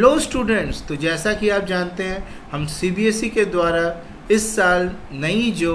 Hello students, तो जैसा कि आप जानते हैं हम सीबीएसई के द्वारा इस साल नई जो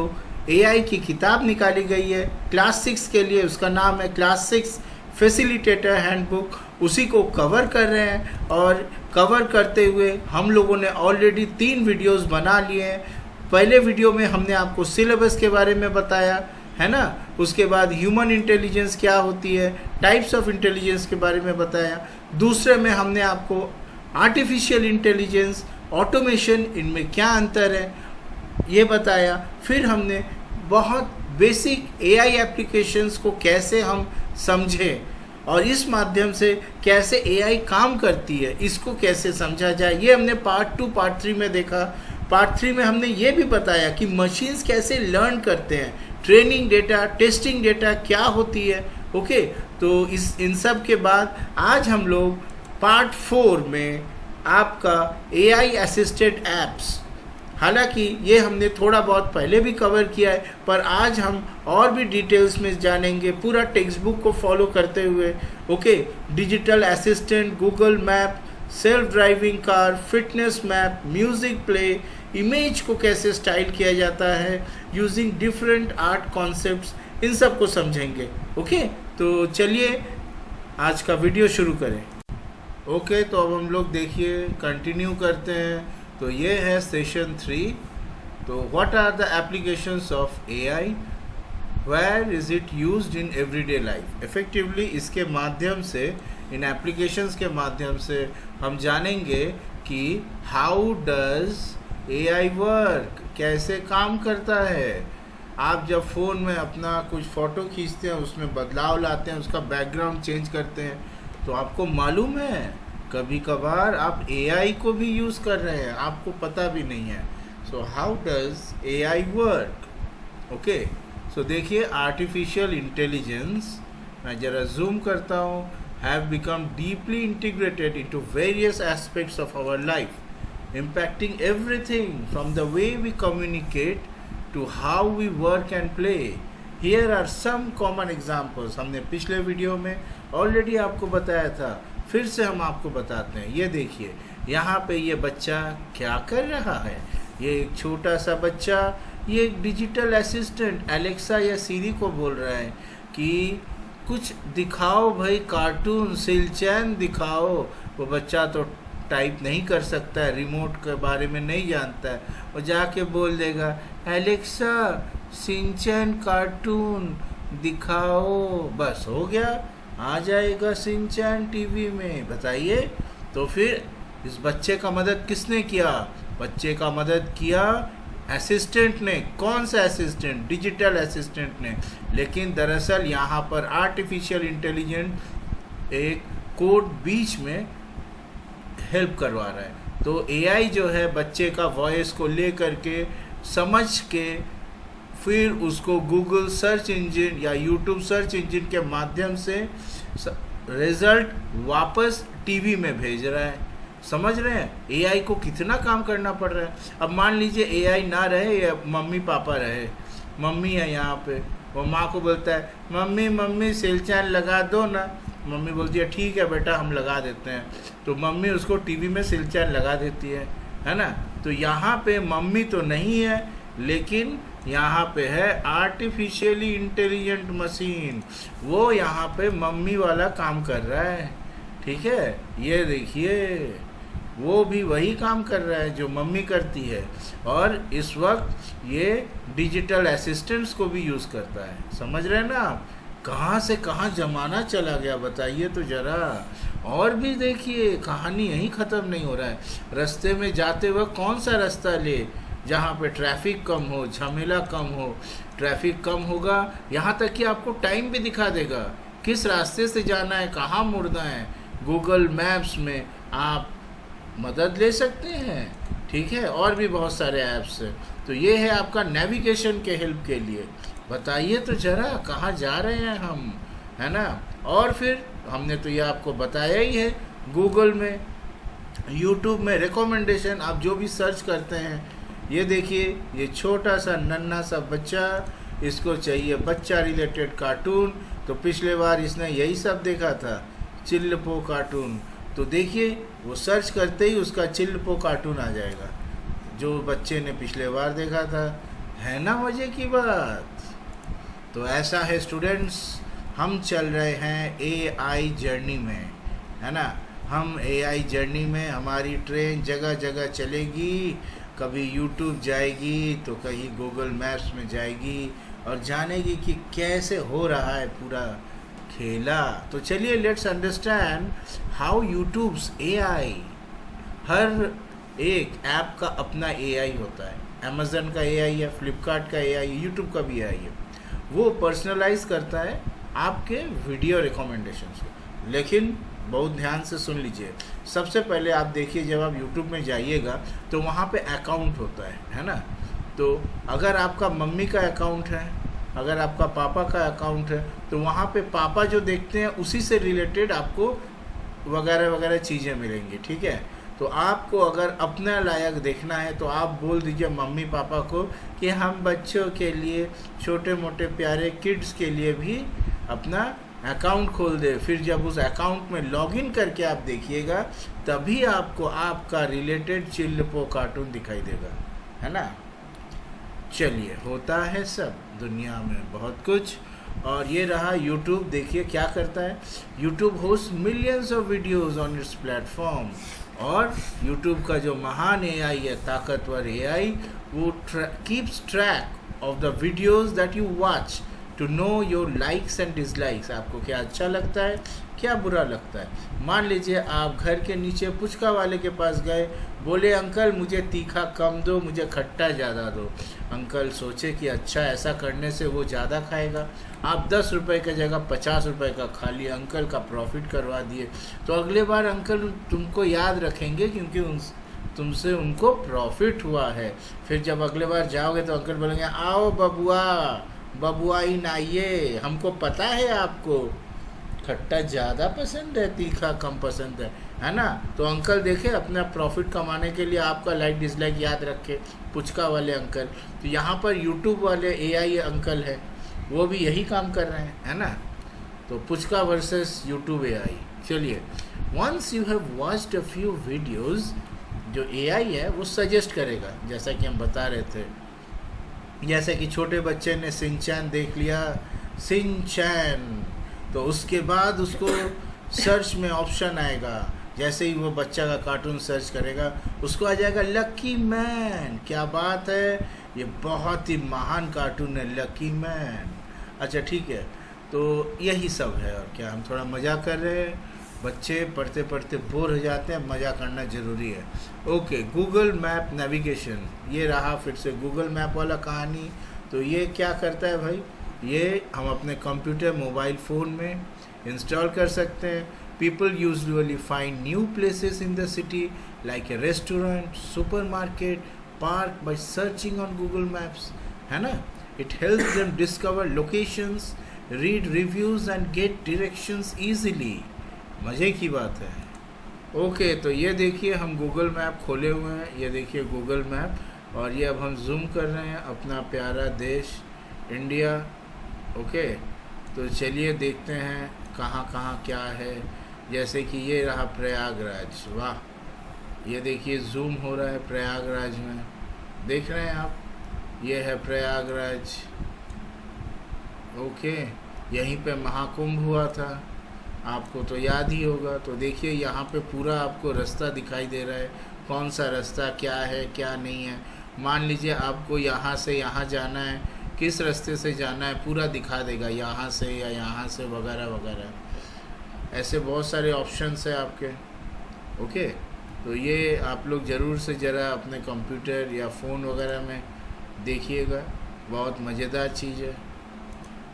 एआई की किताब निकाली गई है क्लास 6 के लिए, उसका नाम है क्लास 6 फैसिलिटेटर हैंडबुक, उसी को कवर कर रहे हैं। और कवर करते हुए हम लोगों ने ऑलरेडी 3 वीडियोस बना लिए हैं। पहले वीडियो में हमने आपको सिलेबस के बारे में बताया है ना, उसके बाद ह्यूमन इंटेलिजेंस क्या होती है, टाइप्स ऑफ इंटेलिजेंस के बारे में बताया। दूसरे में हमने आपको आर्टिफिशियल इंटेलिजेंस, ऑटोमेशन, इनमें क्या अंतर है ये बताया। फिर हमने बहुत बेसिक एआई एप्लीकेशंस को कैसे हम समझें और इस माध्यम से कैसे एआई काम करती है इसको कैसे समझा जाए, ये हमने पार्ट 2 पार्ट 3 में देखा। पार्ट 3 में हमने ये भी बताया कि मशीन्स कैसे लर्न करते हैं, ट्रेनिंग डेटा, टेस्टिंग डेटा क्या होती है। ओके, तो इन सब के बाद आज हम लोग पार्ट 4 में आपका एआई असिस्टेड एप्स, हालांकि ये हमने थोड़ा बहुत पहले भी कवर किया है, पर आज हम और भी डिटेल्स में जानेंगे पूरा टेक्स्ट बुक को फॉलो करते हुए। Okay, digital assistant, Google map, self driving car, fitness map, music play, image को कैसे स्टाइल किया जाता है यूजिंग डिफरेंट आर्ट कॉन्सेप्ट्स, इन सब को समझेंगे। ओके, तो चलिए आज का वीडियो शुरू करें। ओके, तो अब हम लोग देखिए कंटिन्यू करते हैं। तो ये है सेशन 3। तो what are the applications of AI, where is it used in everyday life. Effectively इसके माध्यम से, इन एप्लीकेशंस के माध्यम से हम जानेंगे कि हाउ डज एआई वर्क, कैसे काम करता है। आप जब फ़ोन में अपना कुछ फ़ोटो खींचते हैं, उसमें बदलाव लाते हैं, उसका बैकग्राउंड चेंज करते हैं, तो आपको मालूम है कभी कभार आप एआई को भी यूज़ कर रहे हैं, आपको पता भी नहीं है। So how does AI work. Okay, so देखिए आर्टिफिशियल इंटेलिजेंस, मैं ज़रा जूम करता हूँ, have become deeply integrated into various aspects of our life, impacting everything from the way we communicate to how we work and play. Here are some common examples. हमने पिछले video में already आपको बताया था, फिर से हम आपको बताते हैं। ये देखिए यहाँ पे ये बच्चा क्या कर रहा है। ये एक छोटा सा बच्चा, ये एक डिजिटल असिस्टेंट एलेक्सा या सीरी को बोल रहा है कि कुछ दिखाओ भाई, कार्टून शिनचैन दिखाओ। वो बच्चा तो टाइप नहीं कर सकता है, रिमोट के बारे में नहीं जानता है, और जाके बोल देगा एलेक्सा शिनचैन कार्टून दिखाओ, बस हो गया, आ जाएगा शिनचैन टीवी में। बताइए, तो फिर इस बच्चे का मदद किसने किया? बच्चे का मदद किया असिस्टेंट ने। कौन सा असिस्टेंट? डिजिटल असिस्टेंट ने। लेकिन दरअसल यहाँ पर आर्टिफिशियल इंटेलिजेंस एक कोड बीच में हेल्प करवा रहा है। तो एआई जो है बच्चे का वॉइस को ले करके समझ के फिर उसको गूगल सर्च इंजन या यूट्यूब सर्च इंजन के माध्यम से रिजल्ट वापस टीवी में भेज रहा है। समझ रहे हैं एआई को कितना काम करना पड़ रहा है। अब मान लीजिए एआई ना रहे या मम्मी पापा रहे, मम्मी है यहाँ पे, वो माँ को बोलता है मम्मी मम्मी शिनचैन लगा दो ना, मम्मी बोलती है ठीक है बेटा हम लगा देते हैं, तो मम्मी उसको टीवी में शिनचैन लगा देती है ना। तो यहाँ पे मम्मी तो नहीं है, लेकिन यहाँ पे है आर्टिफिशियली इंटेलिजेंट मशीन, वो यहाँ पे मम्मी वाला काम कर रहा है। ठीक है, ये देखिए वो भी वही काम कर रहा है जो मम्मी करती है, और इस वक्त ये डिजिटल असिस्टेंट्स को भी यूज़ करता है। समझ रहे हैं ना आप, कहाँ से कहाँ ज़माना चला गया, बताइए तो ज़रा। और भी देखिए, कहानी यहीं ख़त्म नहीं हो रहा है। रास्ते में जाते वक्त कौन सा रास्ता ले जहाँ पे ट्रैफिक कम हो, झमेला कम हो। ट्रैफिक कम होगा, यहाँ तक कि आपको टाइम भी दिखा देगा किस रास्ते से जाना है, कहाँ मुड़ना है। गूगल मैप्स में आप मदद ले सकते हैं। ठीक है, और भी बहुत सारे ऐप्स हैं। तो ये है आपका नेविगेशन के हेल्प के लिए। बताइए तो ज़रा कहाँ जा रहे हैं हम, है ना। और फिर हमने तो ये आपको बताया ही है, गूगल में, यूट्यूब में रिकमेंडेशन आप जो भी सर्च करते हैं, ये देखिए ये छोटा सा नन्हा सा बच्चा, इसको चाहिए बच्चा रिलेटेड कार्टून। तो पिछले बार इसने यही सब देखा था, चिल्लपो कार्टून। तो देखिए वो सर्च करते ही उसका चिल्लपो कार्टून आ जाएगा जो बच्चे ने पिछले बार देखा था। है ना मज़े की बात। तो ऐसा है स्टूडेंट्स, हम चल रहे हैं एआई जर्नी में, है ना। हम एआई जर्नी में, हमारी ट्रेन जगह जगह चलेगी, कभी यूट्यूब जाएगी तो कहीं गूगल मैप्स में जाएगी और जानेगी कि कैसे हो रहा है पूरा खेला। तो चलिए let's understand how YouTube's AI. हर एक ऐप का अपना एआई होता है। अमेज़न का एआई है, फ्लिपकार्ट का एआई है, यूट्यूब का भी एआई है। वो पर्सनलाइज करता है आपके वीडियो रिकमेंडेशंस को। लेकिन बहुत ध्यान से सुन लीजिए, सबसे पहले आप देखिए जब आप यूट्यूब में जाइएगा तो वहाँ पे अकाउंट होता है ना। तो अगर आपका मम्मी का अकाउंट है, अगर आपका पापा का अकाउंट है, तो वहाँ पे पापा जो देखते हैं उसी से रिलेटेड आपको वगैरह वगैरह चीज़ें मिलेंगी, ठीक है। तो आपको अगर अपना लायक देखना है तो आप बोल दीजिए मम्मी पापा को कि हम बच्चों के लिए, छोटे मोटे प्यारे किड्स के लिए भी अपना अकाउंट खोल दे। फिर जब उस अकाउंट में लॉगिन करके आप देखिएगा तभी आपको आपका रिलेटेड चिल्लपो कार्टून दिखाई देगा, है ना। चलिए, होता है सब दुनिया में बहुत कुछ। और ये रहा यूट्यूब। देखिए क्या करता है, YouTube host millions of videos on its platform. और यूट्यूब का जो महान एआई है, ताकतवर एआई, वो keeps track of the videos that you watch to know your likes and dislikes. आपको क्या अच्छा लगता है, क्या बुरा लगता है। मान लीजिए आप घर के नीचे पुचका वाले के पास गए, बोले अंकल मुझे तीखा कम दो, मुझे खट्टा ज़्यादा दो। अंकल सोचे कि अच्छा ऐसा करने से वो ज़्यादा खाएगा। आप 10 रुपये की जगह 50 रुपये का खा लिए, अंकल का प्रॉफिट करवा दिए। तो अगले बार अंकल तुमको याद रखेंगे क्योंकि तुमसे उनको प्रॉफिट हुआ है। फिर जब अगले बार जाओगे तो अंकल बोलेंगे आओ बबुआ, बबुआ ही नाइए, हमको पता है आपको खट्टा ज़्यादा पसंद है, तीखा कम पसंद है ना। तो अंकल देखे अपना प्रॉफिट कमाने के लिए आपका लाइक डिसलाइक याद रखे, पुचका वाले अंकल। तो यहाँ पर यूट्यूब वाले एआई अंकल है, वो भी यही काम कर रहे हैं, है ना। तो पुचका वर्सेस यूट्यूब एआई। चलिए, once you have watched a few videos, जो एआई है वो सजेस्ट करेगा, जैसा कि हम बता रहे थे। जैसे कि छोटे बच्चे ने सिंचैन देख लिया, सिंचैन, तो उसके बाद उसको सर्च में ऑप्शन आएगा। जैसे ही वो बच्चा का कार्टून सर्च करेगा उसको आ जाएगा लकी मैन। क्या बात है, ये बहुत ही महान कार्टून है लकी मैन। अच्छा ठीक है, तो यही सब है। और क्या, हम थोड़ा मज़ा कर रहे हैं। बच्चे पढ़ते पढ़ते बोर हो जाते हैं, मज़ा करना ज़रूरी है। ओके, गूगल मैप नेविगेशन, ये रहा फिर से गूगल मैप वाला कहानी। तो ये क्या करता है भाई, ये हम अपने कंप्यूटर, मोबाइल फ़ोन में इंस्टॉल कर सकते हैं। People usually find new places in the city like a restaurant, supermarket, park by searching on Google Maps, है ना। It helps them discover locations, read reviews and get directions easily. मज़े की बात है। ओके, तो ये देखिए हम गूगल मैप खोले हुए हैं, ये देखिए गूगल मैप, और ये अब हम जूम कर रहे हैं अपना प्यारा देश इंडिया। ओके, तो चलिए देखते हैं कहाँ कहाँ क्या है। जैसे कि ये रहा प्रयागराज, वाह, ये देखिए जूम हो रहा है प्रयागराज में, देख रहे हैं आप, ये है प्रयागराज। ओके, यहीं पे महाकुंभ हुआ था, आपको तो याद ही होगा। तो देखिए यहाँ पे पूरा आपको रास्ता दिखाई दे रहा है, कौन सा रास्ता क्या है क्या नहीं है। मान लीजिए आपको यहाँ से यहाँ जाना है, किस रास्ते से जाना है पूरा दिखा देगा, यहाँ से या यहाँ से वगैरह वगैरह। ऐसे बहुत सारे ऑप्शंस है आपके। ओके, तो ये आप लोग ज़रूर से ज़रा अपने कंप्यूटर या फ़ोन वगैरह में देखिएगा, बहुत मज़ेदार चीज़ है।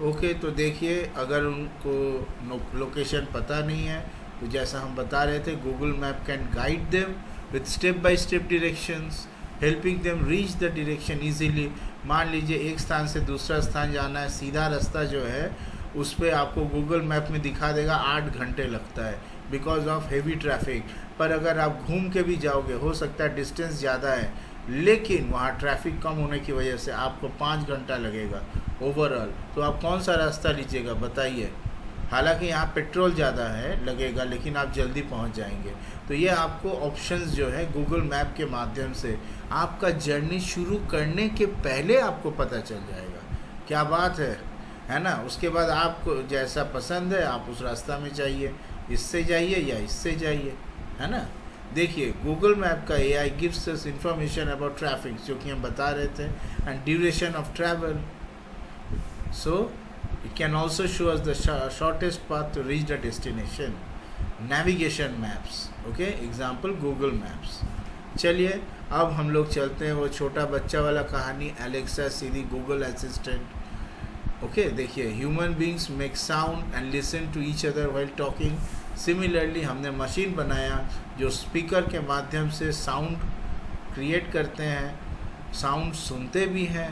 ओके, तो देखिए अगर उनको लोकेशन पता नहीं है तो जैसा हम बता रहे थे, Google map can guide them with step by step directions, helping them reach the direction easily. मान लीजिए एक स्थान से दूसरा स्थान जाना है, सीधा रास्ता जो है उस पर आपको गूगल मैप में दिखा देगा 8 घंटे लगता है बिकॉज ऑफ हेवी ट्रैफिक। पर अगर आप घूम के भी जाओगे, हो सकता है डिस्टेंस ज़्यादा है लेकिन वहाँ ट्रैफिक कम होने की वजह से आपको 5 घंटा लगेगा ओवरऑल। तो आप कौन सा रास्ता लीजिएगा बताइए। हालांकि यहाँ पेट्रोल ज़्यादा है लगेगा लेकिन आप जल्दी पहुँच जाएंगे। तो ये आपको ऑप्शंस जो है गूगल मैप के माध्यम से आपका जर्नी शुरू करने के पहले आपको पता चल जाएगा। क्या बात है ना। उसके बाद आपको जैसा पसंद है आप उस रास्ता में जाइए, इससे जाइए या इससे जाइए, है ना। देखिए गूगल मैप का AI gives us information about traffic, जो कि हम बता रहे थे, and duration of travel. So it can also show us the shortest path to reach the destination. Navigation maps, okay, example Google Maps. चलिए अब हम लोग चलते हैं वो छोटा बच्चा वाला कहानी, Alexa Siri Google Assistant. Okay, देखिए human beings make sound and listen to each other while talking. Similarly हमने मशीन बनाया जो स्पीकर के माध्यम से साउंड क्रिएट करते हैं, साउंड सुनते भी हैं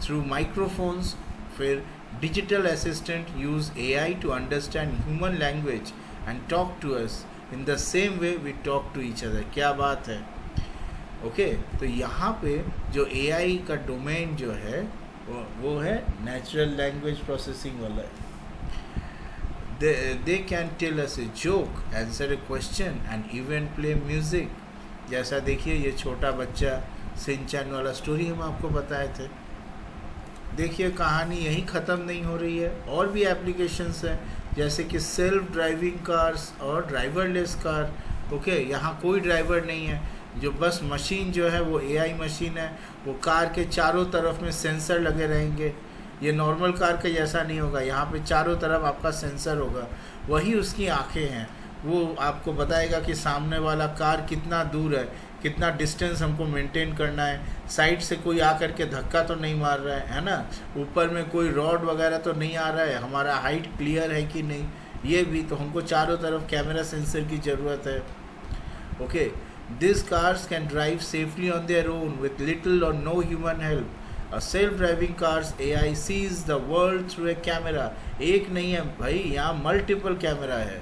थ्रू माइक्रोफोन्स। फिर digital assistant use AI to understand human language and talk to us in the same way we talk to each other. क्या बात है। ओके, तो यहाँ पे जो AI का डोमेन जो है वो है नेचुरल लैंग्वेज प्रोसेसिंग वाला। They can tell us a joke, answer a question and even play music। जैसा देखिए ये छोटा बच्चा सिंचैन वाला स्टोरी हम आपको बताए थे। देखिए कहानी यहीं ख़त्म नहीं हो रही है, और भी एप्लीकेशंस हैं जैसे कि सेल्फ ड्राइविंग कार्स और ड्राइवरलेस कार। ओके, यहाँ कोई ड्राइवर नहीं है, जो बस मशीन जो है वो AI मशीन है। वो कार के चारों तरफ में सेंसर लगे रहेंगे। ये नॉर्मल कार के जैसा नहीं होगा, यहाँ पे चारों तरफ आपका सेंसर होगा, वही उसकी आंखें हैं। वो आपको बताएगा कि सामने वाला कार कितना दूर है, कितना डिस्टेंस हमको मेंटेन करना है, साइड से कोई आकर के धक्का तो नहीं मार रहा है ना, ऊपर में कोई रॉड वगैरह तो नहीं आ रहा है, हमारा हाइट क्लियर है कि नहीं, ये भी तो हमको चारों तरफ कैमरा सेंसर की ज़रूरत है। Okay, this cars can drive safely on their own with little or no human help. A self-driving car's AI sees the world through a camera। एक नहीं है भाई, यहाँ मल्टीपल कैमरा है।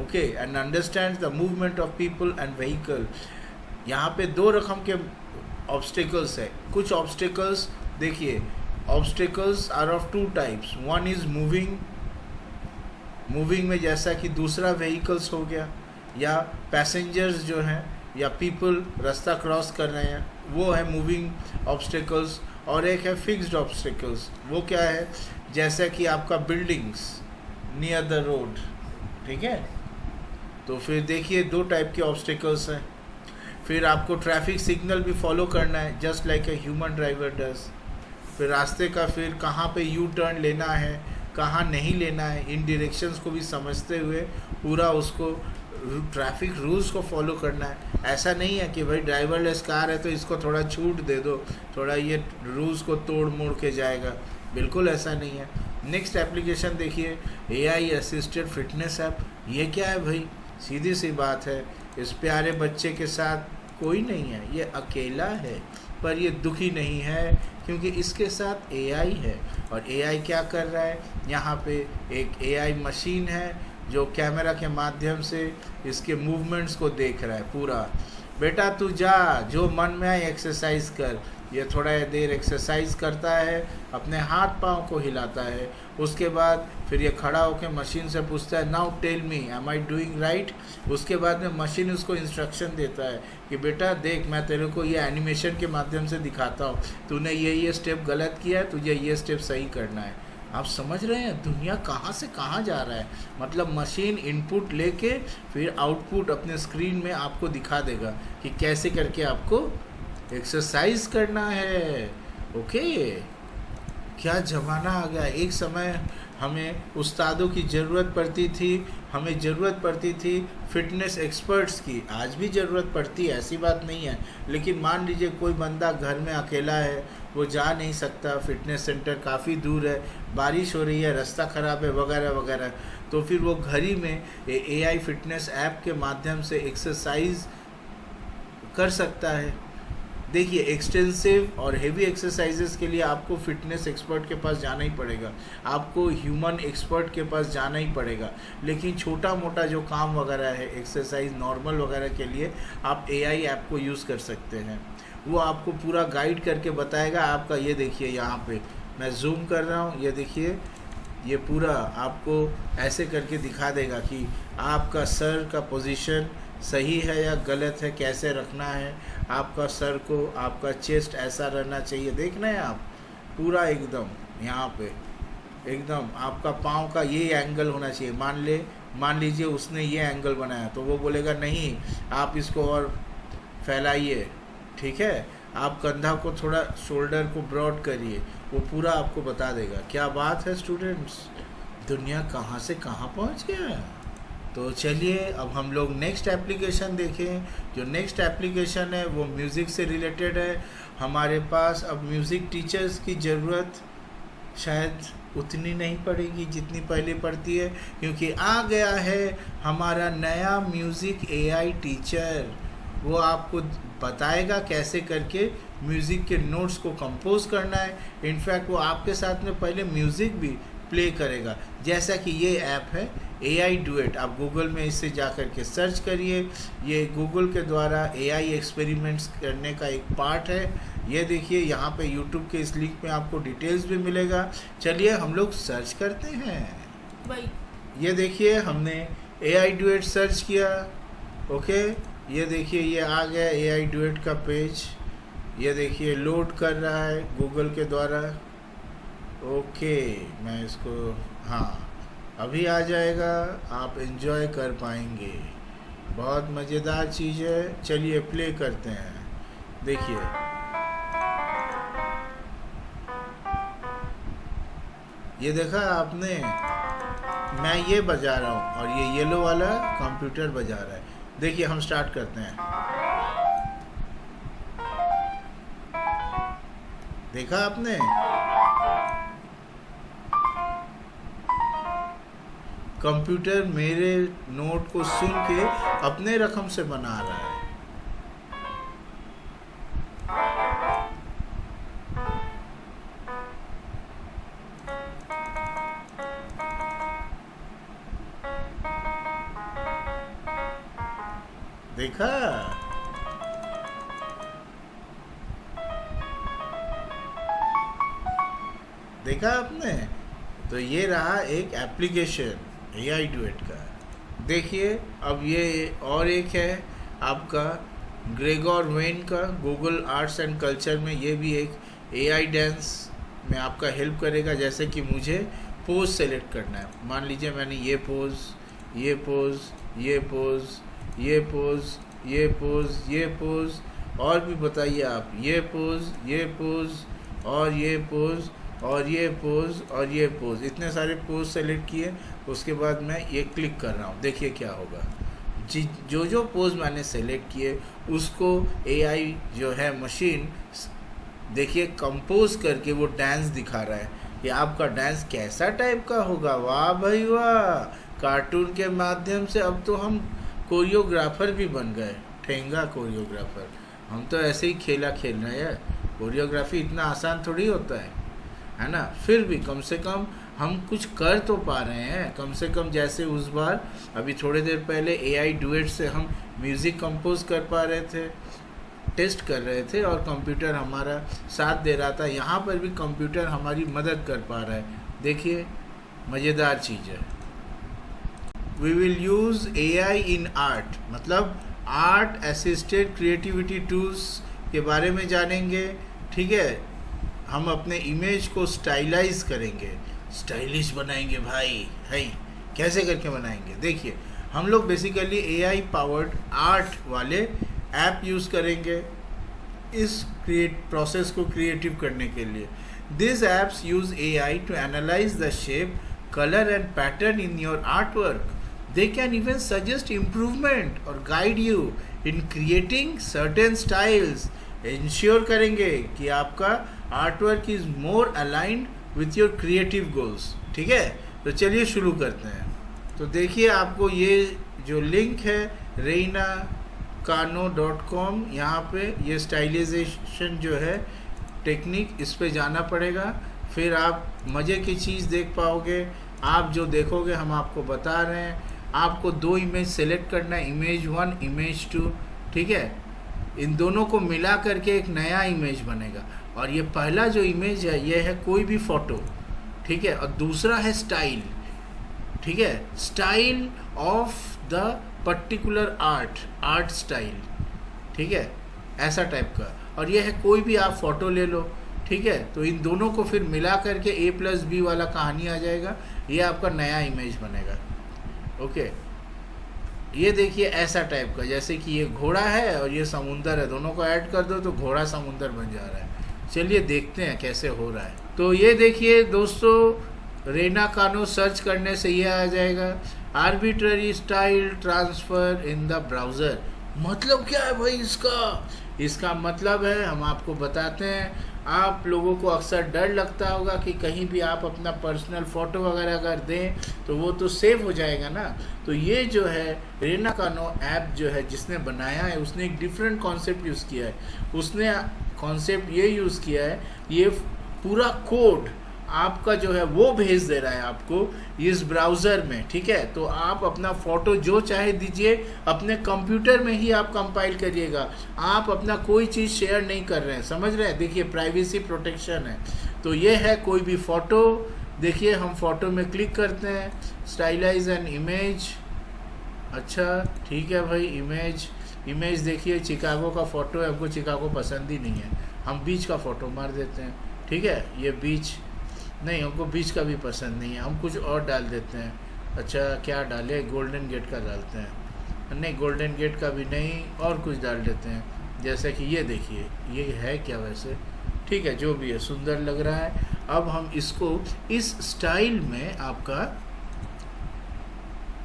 Okay, and understands the movement of people and vehicle. यहाँ पे दो रकम के ऑब्स्टिकल्स है। कुछ ऑब्स्टिकल्स देखिए, obstacles are of two types. One is moving में जैसा कि दूसरा व्हीकल्स हो गया, या पैसेंजर्स जो हैं या पीपल रास्ता क्रॉस कर रहे हैं, वो है मूविंग ऑब्स्टिकल्स। और एक है फिक्स्ड ऑब्स्टिकल्स। वो क्या है, जैसे कि आपका बिल्डिंग्स नियर द रोड, ठीक है। तो फिर देखिए दो टाइप के ऑब्स्टिकल्स हैं। फिर आपको ट्रैफिक सिग्नल भी फॉलो करना है, just like a human driver does. फिर रास्ते का फिर कहाँ पे यू टर्न लेना है, कहाँ नहीं लेना है, इन डायरेक्शंस को भी समझते हुए पूरा उसको ट्रैफिक रूल्स को फॉलो करना है। ऐसा नहीं है कि भाई ड्राइवरलेस कार है तो इसको थोड़ा छूट दे दो, थोड़ा ये रूल्स को तोड़ मोड़ के जाएगा, बिल्कुल ऐसा नहीं है। नेक्स्ट एप्लीकेशन देखिए, AI असिस्टेड फिटनेस ऐप। ये क्या है भाई, सीधी सी बात है, इस प्यारे बच्चे के साथ कोई नहीं है, ये अकेला है, पर ये दुखी नहीं है क्योंकि इसके साथ AI है। और AI क्या कर रहा है, यहाँ पे एक AI मशीन है जो कैमरा के माध्यम से इसके मूवमेंट्स को देख रहा है पूरा। बेटा तू जा, जो मन में आए एक्सरसाइज कर। ये थोड़ा देर एक्सरसाइज करता है, अपने हाथ पाँव को हिलाता है, उसके बाद फिर ये खड़ा होकर मशीन से पूछता है, now tell me am I doing right. उसके बाद में मशीन उसको इंस्ट्रक्शन देता है कि बेटा देख, मैं तेरे को ये एनिमेशन के माध्यम से दिखाता हूँ, तूने ये स्टेप गलत किया है, तुझे ये स्टेप सही करना है। आप समझ रहे हैं दुनिया कहाँ से कहाँ जा रहा है। मतलब मशीन इनपुट लेके फिर आउटपुट अपने स्क्रीन में आपको दिखा देगा कि कैसे करके आपको एक्सरसाइज करना है। ओके, क्या ज़माना आ गया। एक समय हमें उस्तादों की ज़रूरत पड़ती थी, हमें ज़रूरत पड़ती थी फिटनेस एक्सपर्ट्स की, आज भी ज़रूरत पड़ती है, ऐसी बात नहीं है। लेकिन मान लीजिए कोई बंदा घर में अकेला है, वो जा नहीं सकता, फिटनेस सेंटर काफ़ी दूर है, बारिश हो रही है, रास्ता ख़राब है वगैरह वगैरह, तो फिर वो घर ही में AI फिटनेस ऐप के माध्यम से एक्सरसाइज कर सकता है। देखिए एक्सटेंसिव और हेवी एक्सरसाइजेस के लिए आपको फिटनेस एक्सपर्ट के पास जाना ही पड़ेगा, आपको ह्यूमन एक्सपर्ट के पास जाना ही पड़ेगा। लेकिन छोटा मोटा जो काम वगैरह है, एक्सरसाइज नॉर्मल वगैरह के लिए आप AI ऐप को यूज़ कर सकते हैं। वो आपको पूरा गाइड करके बताएगा। आपका ये देखिए, यहाँ पे मैं जूम कर रहा हूँ, ये देखिए, ये पूरा आपको ऐसे करके दिखा देगा कि आपका सर का पोजीशन सही है या गलत है, कैसे रखना है आपका सर को, आपका चेस्ट ऐसा रहना चाहिए, देखना है आप पूरा एकदम यहाँ पे एकदम आपका पाँव का ये एंगल होना चाहिए। मान लीजिए उसने ये एंगल बनाया तो वो बोलेगा नहीं आप इसको और फैलाइए, ठीक है, आप कंधा को थोड़ा शोल्डर को ब्रॉड करिए, वो पूरा आपको बता देगा। क्या बात है स्टूडेंट्स, दुनिया कहाँ से कहाँ पहुँच गया है। तो चलिए अब हम लोग नेक्स्ट एप्लीकेशन देखें। जो नेक्स्ट एप्लीकेशन है वो म्यूज़िक से रिलेटेड है। हमारे पास अब म्यूज़िक टीचर्स की ज़रूरत शायद उतनी नहीं पड़ेगी जितनी पहले पड़ती है, क्योंकि आ गया है हमारा नया म्यूज़िक एआई टीचर। वो आपको बताएगा कैसे करके म्यूज़िक के नोट्स को कंपोज करना है। इनफैक्ट वो आपके साथ में पहले म्यूज़िक भी प्ले करेगा, जैसा कि ये ऐप है AI डुएट। आप गूगल में इससे जा कर के सर्च करिए। ये गूगल के द्वारा AI एक्सपेरिमेंट्स करने का एक पार्ट है। ये देखिए यहाँ पे YouTube के इस लिंक में आपको डिटेल्स भी मिलेगा। चलिए हम लोग सर्च करते हैं भाई। ये देखिए हमने AI डुएट सर्च किया। ओके, ये देखिए ये आ गया AI डुएट का पेज। ये देखिए लोड कर रहा है गूगल के द्वारा। ओके, मैं इसको, हाँ अभी आ जाएगा, आप एंजॉय कर पाएंगे। बहुत मज़ेदार चीज़ है। चलिए प्ले करते हैं। देखिए ये देखा आपने, मैं ये बजा रहा हूँ और ये येलो वाला कंप्यूटर बजा रहा है। देखिए हम स्टार्ट करते हैं। देखा आपने, कंप्यूटर मेरे नोट को सुन के अपने रकम से बना रहा है। देखा, देखा आपने। तो ये रहा एक एप्लीकेशन AI डुएट का। देखिए अब ये और एक है आपका ग्रेगोर वेन का, गूगल आर्ट्स एंड कल्चर में। ये भी एक AI डांस में आपका हेल्प करेगा। जैसे कि मुझे पोज सेलेक्ट करना है, मान लीजिए मैंने ये पोज, ये पोज, ये पोज, ये पोज, ये पोज, ये पोज, और भी बताइए आप, ये पोज, ये पोज, और ये पोज, और ये पोज, और ये पोज, इतने सारे पोज सेलेक्ट किए। उसके बाद मैं ये क्लिक कर रहा हूँ। देखिए क्या होगा, जो पोज मैंने सेलेक्ट किए उसको AI जो है मशीन, देखिए कंपोज करके वो डांस दिखा रहा है कि आपका डांस कैसा टाइप का होगा। वाह भाई वाह, कार्टून के माध्यम से अब तो हम कोरियोग्राफर भी बन गए, ठेंगा कोरियोग्राफर। हम तो ऐसे ही खेला खेल रहे हैं। कोरियोग्राफी इतना आसान थोड़ी होता है ना। फिर भी कम से कम हम कुछ कर तो पा रहे हैं। कम से कम जैसे उस बार अभी थोड़ी देर पहले AI डुएट से हम म्यूज़िक कंपोज कर पा रहे थे, टेस्ट कर रहे थे और कंप्यूटर हमारा साथ दे रहा था। यहाँ पर भी कंप्यूटर हमारी मदद कर पा रहा है। देखिए मज़ेदार चीज़ है। We will use AI in art, मतलब आर्ट असिस्टेड क्रिएटिविटी टूल्स के बारे में जानेंगे। ठीक है, हम अपने इमेज को स्टाइलाइज करेंगे, स्टाइलिश बनाएंगे भाई। है कैसे करके बनाएंगे, देखिए हम लोग बेसिकली AI पावर्ड आर्ट वाले ऐप यूज़ करेंगे इस प्रोसेस को क्रिएटिव करने के लिए। This apps use AI to analyse the shape, colour and pattern in your art work. They can even suggest improvement or guide you in creating certain styles. Ensure करेंगे कि आपका artwork is more aligned with your creative goals. ठीक है, तो चलिए शुरू करते हैं। तो देखिए आपको ये जो लिंक है reinakano.com, यहाँ पे ये स्टाइलाइजेशन जो है टेक्निक, इस पे जाना पड़ेगा। फिर आप मज़े की चीज़ देख पाओगे। आप जो देखोगे हम आपको बता रहे हैं। आपको 2 इमेज सेलेक्ट करना है, इमेज 1, इमेज 2। ठीक है, इन दोनों को मिला करके एक नया इमेज बनेगा। और ये पहला जो इमेज है ये है कोई भी फ़ोटो, ठीक है, और दूसरा है स्टाइल। ठीक है, style of the particular art style, ठीक है, ऐसा टाइप का। और ये है कोई भी आप फोटो ले लो, ठीक है, तो इन दोनों को फिर मिला करके A+B वाला कहानी आ जाएगा, ये आपका नया इमेज बनेगा। ओके, ये देखिए ऐसा टाइप का, जैसे कि ये घोड़ा है और ये समुंदर है, दोनों को ऐड कर दो तो घोड़ा समुंदर बन जा रहा है। चलिए देखते हैं कैसे हो रहा है। तो ये देखिए दोस्तों, रेना कानो सर्च करने से ये आ जाएगा, arbitrary style transfer in the browser. मतलब क्या है भाई इसका मतलब है, हम आपको बताते हैं। आप लोगों को अक्सर डर लगता होगा कि कहीं भी आप अपना पर्सनल फ़ोटो वगैरह अगर दें तो वो तो सेव हो जाएगा ना। तो ये जो है रेना कानो ऐप जो है जिसने बनाया है, उसने एक डिफरेंट कॉन्सेप्ट यूज़ किया है। उसने कॉन्सेप्ट ये यूज़ किया है, ये पूरा कोड आपका जो है वो भेज दे रहा है आपको इस ब्राउज़र में, ठीक है। तो आप अपना फ़ोटो जो चाहे दीजिए, अपने कंप्यूटर में ही आप कंपाइल करिएगा, आप अपना कोई चीज़ शेयर नहीं कर रहे हैं, समझ रहे हैं। देखिए प्राइवेसी प्रोटेक्शन है। तो ये है कोई भी फ़ोटो, देखिए हम फ़ोटो में क्लिक करते हैं, स्टाइलाइज एन इमेज। अच्छा ठीक है भाई, इमेज देखिए चिकागो का फ़ोटो है, हमको चिकागो पसंद ही नहीं है, हम बीच का फ़ोटो मार देते हैं, ठीक है। ये बीच नहीं, हमको बीच का भी पसंद नहीं है, हम कुछ और डाल देते हैं। अच्छा क्या डालें, गोल्डन गेट का डालते हैं, नहीं गोल्डन गेट का भी नहीं, और कुछ डाल देते हैं, जैसे कि ये देखिए, ये है क्या वैसे, ठीक है, जो भी है सुंदर लग रहा है। अब हम इसको इस स्टाइल में आपका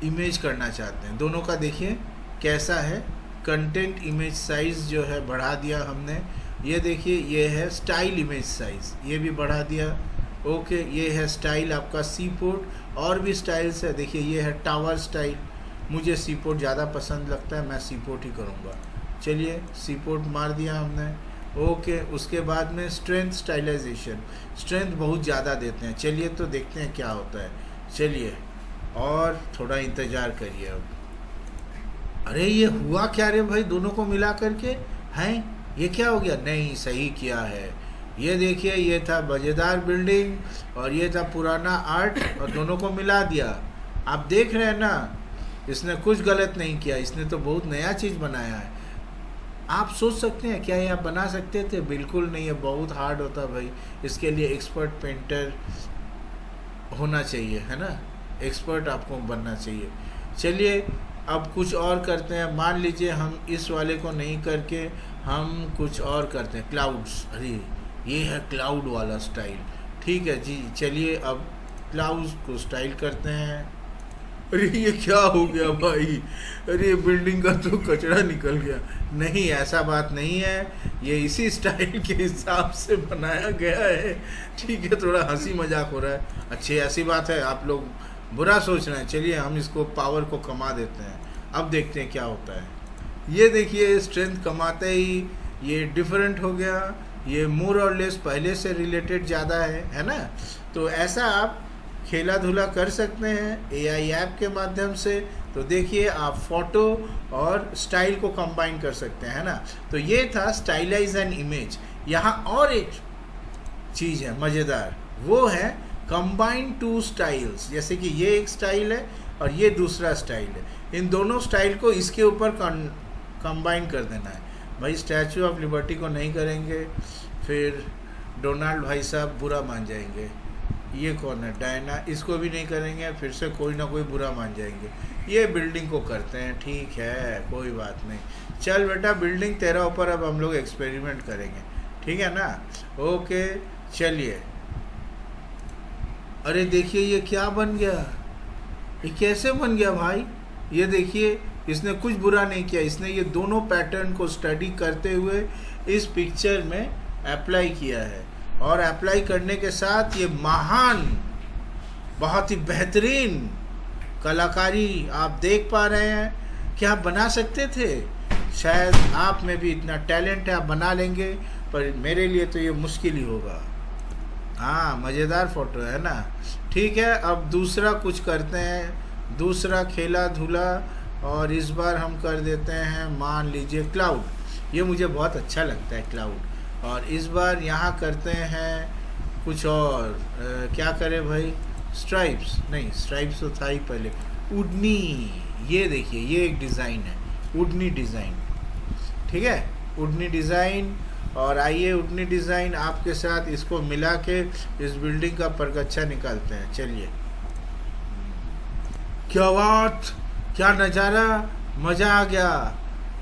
इमेज करना चाहते हैं, दोनों का देखिए कैसा है। कंटेंट इमेज साइज़ जो है बढ़ा दिया हमने, ये देखिए ये है स्टाइल इमेज साइज़, ये भी बढ़ा दिया। ओके, ये है स्टाइल आपका सी पोर्ट, और भी स्टाइल्स है, देखिए ये है टावर स्टाइल, मुझे सी पोर्ट ज़्यादा पसंद लगता है, मैं सी पोर्ट ही करूँगा। चलिए सी पोर्ट मार दिया हमने। ओके, उसके बाद में स्ट्रेंथ स्टाइलाइजेशन, स्ट्रेंथ बहुत ज़्यादा देते हैं। चलिए तो देखते हैं क्या होता है, चलिए और थोड़ा इंतज़ार करिए। अब अरे ये हुआ क्या रे भाई, दोनों को मिला करके हैं, ये क्या हो गया, नहीं सही किया है। ये देखिए ये था मज़ेदार बिल्डिंग और ये था पुराना आर्ट, और दोनों को मिला दिया। आप देख रहे हैं ना, इसने कुछ गलत नहीं किया, इसने तो बहुत नया चीज़ बनाया है। आप सोच सकते हैं क्या ये आप बना सकते थे, बिल्कुल नहीं है, बहुत हार्ड होता भाई, इसके लिए एक्सपर्ट पेंटर होना चाहिए, है ना, एक्सपर्ट आपको बनना चाहिए। चलिए अब कुछ और करते हैं, मान लीजिए हम इस वाले को नहीं करके हम कुछ और करते हैं, क्लाउड्स। अरे ये है क्लाउड वाला स्टाइल, ठीक है जी। चलिए अब क्लाउड्स को स्टाइल करते हैं। अरे ये क्या हो गया भाई, अरे बिल्डिंग का तो कचरा निकल गया। नहीं ऐसा बात नहीं है, ये इसी स्टाइल के हिसाब से बनाया गया है, ठीक है। थोड़ा हंसी मजाक हो रहा है, अच्छी ऐसी बात है, आप लोग बुरा सोच रहे हैं। चलिए हम इसको पावर को कमा देते हैं, अब देखते हैं क्या होता है। ये देखिए स्ट्रेंथ कमाते ही ये डिफरेंट हो गया, ये मोर और लेस पहले से रिलेटेड ज़्यादा है ना। तो ऐसा आप खेला धुला कर सकते हैं AI ऐप के माध्यम से। तो देखिए आप फ़ोटो और स्टाइल को कंबाइन कर सकते हैं, है ना। तो ये था स्टाइलाइज एन इमेज। यहाँ और एक चीज़ है मज़ेदार, वो है कंबाइन टू स्टाइल्स। जैसे कि ये एक स्टाइल है और ये दूसरा स्टाइल है, इन दोनों स्टाइल को इसके ऊपर कंबाइन कर देना है। भाई स्टैचू ऑफ लिबर्टी को नहीं करेंगे, फिर डोनाल्ड भाई साहब बुरा मान जाएंगे। ये कौन है, डायना, इसको भी नहीं करेंगे, फिर से कोई ना कोई बुरा मान जाएंगे। ये बिल्डिंग को करते हैं, ठीक है कोई बात नहीं। चल बेटा बिल्डिंग तेरा ऊपर, अब हम लोग एक्सपेरिमेंट करेंगे, ठीक है ना। ओके चलिए। अरे देखिए ये क्या बन गया, ये कैसे बन गया भाई। ये देखिए इसने कुछ बुरा नहीं किया, इसने ये दोनों पैटर्न को स्टडी करते हुए इस पिक्चर में अप्लाई किया है, और अप्लाई करने के साथ ये महान, बहुत ही बेहतरीन कलाकारी आप देख पा रहे हैं। क्या आप बना सकते थे, शायद आप में भी इतना टैलेंट है, आप बना लेंगे, पर मेरे लिए तो ये मुश्किल ही होगा। हाँ मज़ेदार फ़ोटो है ना, ठीक है। अब दूसरा कुछ करते हैं, दूसरा खेला धुला, और इस बार हम कर देते हैं मान लीजिए क्लाउड। ये मुझे बहुत अच्छा लगता है क्लाउड। और इस बार यहाँ करते हैं कुछ और, क्या करें भाई, स्ट्राइप्स नहीं, स्ट्राइप्स तो था ही पहले, उड़नी, ये देखिए, ये एक डिज़ाइन है, वुडनी डिज़ाइन, ठीक है, वुडनी डिज़ाइन। और आइए वुडनी डिज़ाइन आपके साथ इसको मिला के इस बिल्डिंग का परगच्छा निकालते हैं। चलिए, क्या बात, क्या नज़ारा, मज़ा आ गया,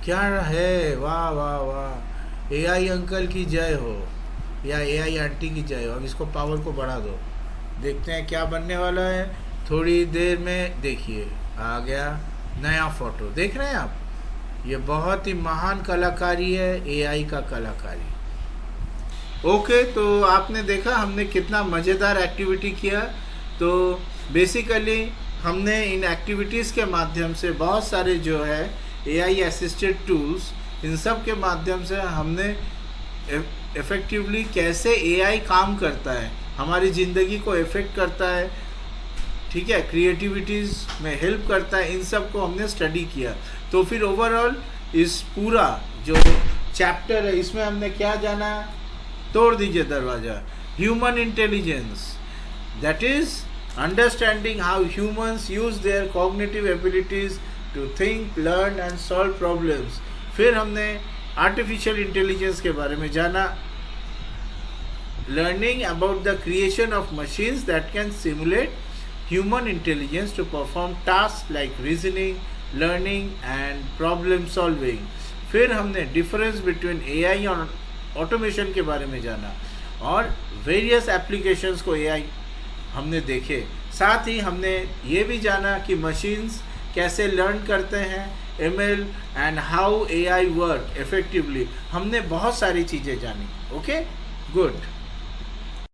क्या है, वाह वाह वाह। एआई अंकल की जय हो या एआई आंटी की जय हो। अब इसको पावर को बढ़ा दो, देखते हैं क्या बनने वाला है। थोड़ी देर में देखिए आ गया नया फोटो, देख रहे हैं आप। ये बहुत ही महान कलाकारी है, एआई का कलाकारी। ओके, तो आपने देखा हमने कितना मज़ेदार एक्टिविटी किया। तो बेसिकली हमने इन एक्टिविटीज़ के माध्यम से बहुत सारे जो है एआई असिस्टेड टूल्स, इन सब के माध्यम से हमने इफ़ेक्टिवली कैसे एआई काम करता है, हमारी ज़िंदगी को इफ़ेक्ट करता है, ठीक है, क्रिएटिविटीज़ में हेल्प करता है, इन सब को हमने स्टडी किया। तो फिर ओवरऑल इस पूरा जो चैप्टर है इसमें हमने क्या जाना, तोड़ दीजिए दरवाज़ा, human intelligence, that is understanding how humans use their cognitive abilities to think, learn and solve problems. फिर हमने आर्टिफिशियल इंटेलिजेंस के बारे में जाना, learning about the creation of machines that can simulate human intelligence to perform tasks like reasoning, learning and problem solving। फिर हमने difference between AI और automation के बारे में जाना और वेरियस एप्लीकेशंस को एआई हमने देखे। साथ ही हमने ये भी जाना कि मशीन्स कैसे लर्न करते हैं, ML and how AI work effectively. हमने बहुत सारी चीज़ें जानी। Okay, good.